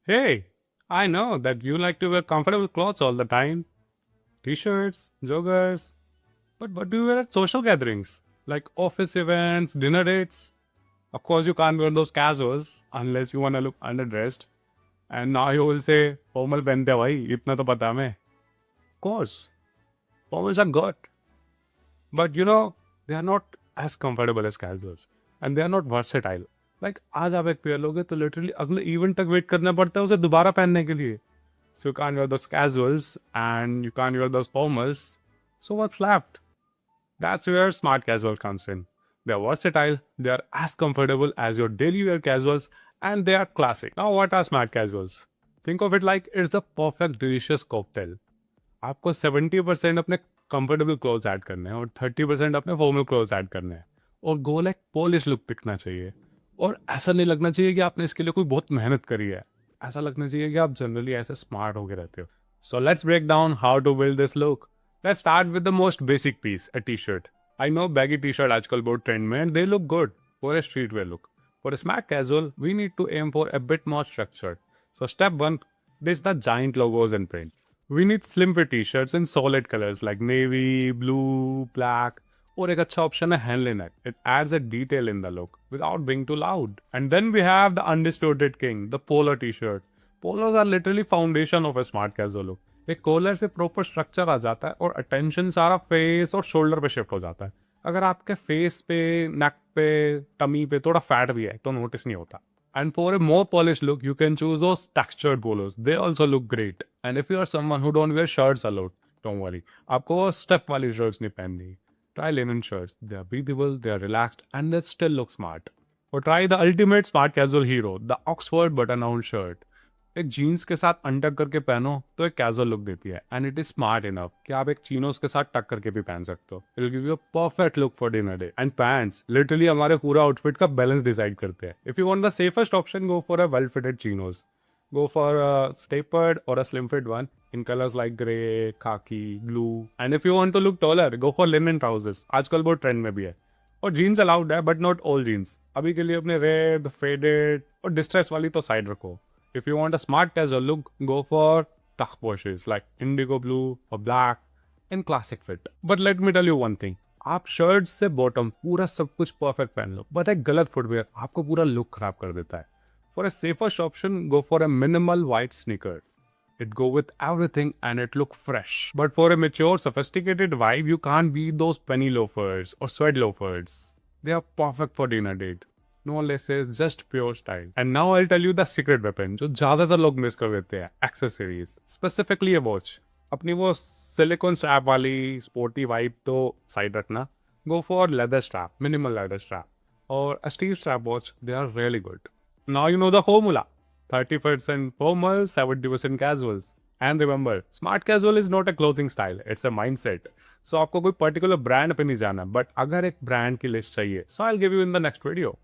Hey, I know that you like to wear comfortable clothes all the time. T-shirts, joggers. But what do you wear at social gatherings? Like office events, dinner dates? Of course, you can't wear those casuals unless you want to look underdressed. And now you will say, formal पहनते हैं भाई, इतना तो पता हमें. Of course, formals are good. But they are not as comfortable as casuals. And they are not versatile. Like आज आप एक पेयर लोगे तो लिटरली अगले इवेंट तक वेट करना पड़ता है उसे दोबारा पहनने के लिए. So you can't wear those casuals and you can't wear those formals. So what's left? That's where smart casual comes in. They're versatile, they are as comfortable as your daily wear casuals, and they are classic. Now what are smart casuals? Think of it like it's the perfect delicious cocktail. आपको 70% अपने comfortable clothes add करने हैं और 30% अपने formal clothes add करने हैं और गोल एक पॉलिश लुक दिखना चाहिए और ऐसा नहीं लगना चाहिए कि आपने इसके लिए कोई बहुत मेहनत करी है. ऐसा लगना चाहिए कि आप जनरली ऐसे स्मार्ट होके रहते हो. So let's break down how to build this look. Let's start with the most basic piece, a t-shirt. I know baggy t-shirt आजकल बहुत ट्रेंड में and they look good for a streetwear look. For a smart casual we need to aim for a bit more structured. So step 1, this the giant logos and print. We need slim fit t-shirts in solid colors like navy, blue, black. और एक अच्छा option है hand linen. It adds a detail in the look without being too loud. And then we have the undisputed king, the polar t-shirt. Polos are literally foundation of a smart casual look. एक collar से proper structure आ जाता है और attention सारा face और shoulder पे shift हो जाता है. अगर आपके फेस पे, नेक पे, टमी पे थोड़ा फैट भी है तो नोटिस नहीं होता. And for a more polished look, you can choose those textured polos. They also look great. And if you are someone who don't wear shirts a lot, don't worry. आपको वो step वाली shirts नहीं पहननी. Try linen shirts. They are breathable, they are relaxed, and they still look smart. Or try the ultimate smart casual hero, the Oxford button-down shirt. एक jeans के साथ अनटक करके पहनो तो एक कैजुअल लुक देती है and it is smart enough कि आप एक चीनोस के साथ टक करके भी पहन सकते हो. It will give you a perfect look for dinner day. And pants literally हमारे पूरा आउटफिट का बैलेंस डिसाइड करते हैं. If you want the safest option, go for a well fitted chinos. Go for a tapered or a slim fit one in colors like grey, khaki, blue. And if you want to look taller, go for linen trousers. आजकल बहुत trend में भी है. और jeans allowed है but not all jeans. अभी के लिए अपने रेड, फेडेड और डिस्ट्रेस वाली तो साइड रखो. If you want a smart casual look, go for dark washes like indigo blue or black in classic fit. But let me tell you one thing. आप shirt से bottom पूरा सब कुछ perfect पहन लो but एक गलत footwear आपको पूरा लुक खराब कर देता है. For a safest option, go for a minimal white sneaker. It go with everything and it look fresh. But for a mature, sophisticated vibe, you can't be those penny loafers or sweat loafers. They are perfect for dinner date. No laces, just pure style. And now I'll tell you the secret weapon जो ज़्यादातर लोग miss कर देते हैं, accessories. Specifically a watch. अपनी वो silicone strap वाली sporty vibe तो साइड रखना. Go for leather strap, minimal leather strap. Or a steel strap watch, they are really good. Now you know the formula. 30% formal, 70% casuals. And remember, smart casual is not a clothing style, it's a mindset. So आपको कोई particular brand पे नहीं जाना, but अगर एक brand की list चाहिए, so I'll give you in the next video.